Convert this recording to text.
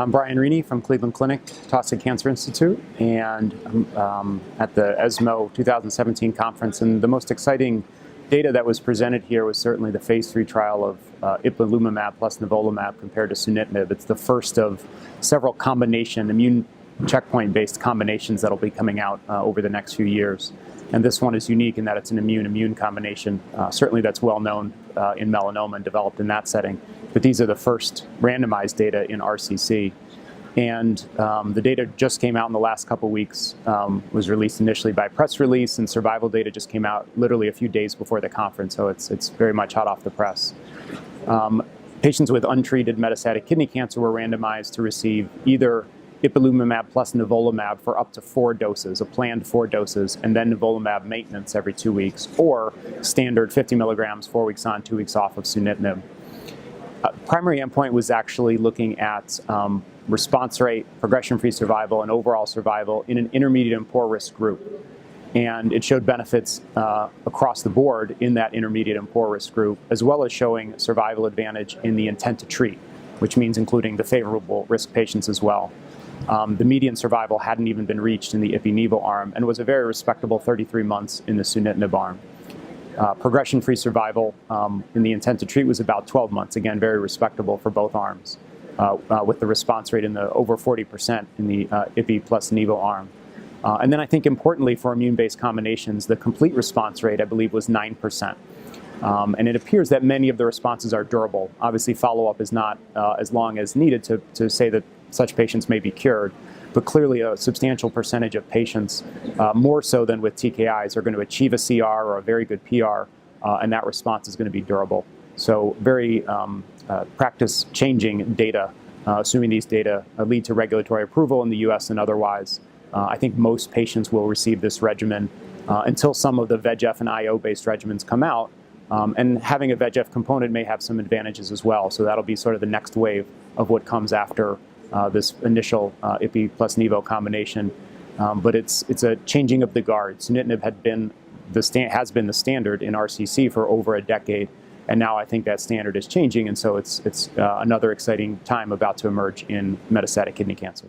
I'm Brian Rini from Cleveland Clinic, Taussig Cancer Institute, and at the ESMO 2017 conference. And the most exciting data that was presented here was certainly the phase 3 trial of ipilimumab plus nivolumab compared to sunitinib. It's the first of several combination immune checkpoint-based combinations that will be coming out over the next few years. And this one is unique in that it's an immune-immune combination. Certainly that's well known in melanoma and developed in that setting. But these are the first randomized data in RCC. And the data just came out in the last couple weeks, was released initially by press release, and survival data just came out literally a few days before the conference, so it's very much hot off the press. Patients with untreated metastatic kidney cancer were randomized to receive either ipilimumab plus nivolumab for up to 4 doses, a planned 4 doses, and then nivolumab maintenance every 2 weeks, or standard 50 milligrams, 4 weeks on, 2 weeks off of sunitinib. Primary endpoint was actually looking at response rate, progression-free survival, and overall survival in an intermediate and poor risk group. And it showed benefits across the board in that intermediate and poor risk group, as well as showing survival advantage in the intent to treat, which means including the favorable risk patients as well. The median survival hadn't even been reached in the ipi-nivo arm and was a very respectable 33 months in the sunitinib arm. Progression-free survival in the intent to treat was about 12 months, again, very respectable for both arms, with the response rate in the over 40% in the ipi plus nivo arm. And then I think importantly for immune-based combinations, the complete response rate, I believe, was 9%. And it appears that many of the responses are durable. Obviously, follow-up is not as long as needed to say that such patients may be cured, but clearly a substantial percentage of patients, more so than with TKIs, are going to achieve a CR or a very good PR, and that response is going to be durable. So very practice-changing data, assuming these data lead to regulatory approval in the US and otherwise. I think most patients will receive this regimen until some of the VEGF and IO-based regimens come out, and having a VEGF component may have some advantages as well. So that'll be sort of the next wave of what comes after this initial ipi plus nivo combination, but it's a changing of the guard. Sunitinib has been the standard in RCC for over a decade, and now I think that standard is changing, and so it's another exciting time about to emerge in metastatic kidney cancer.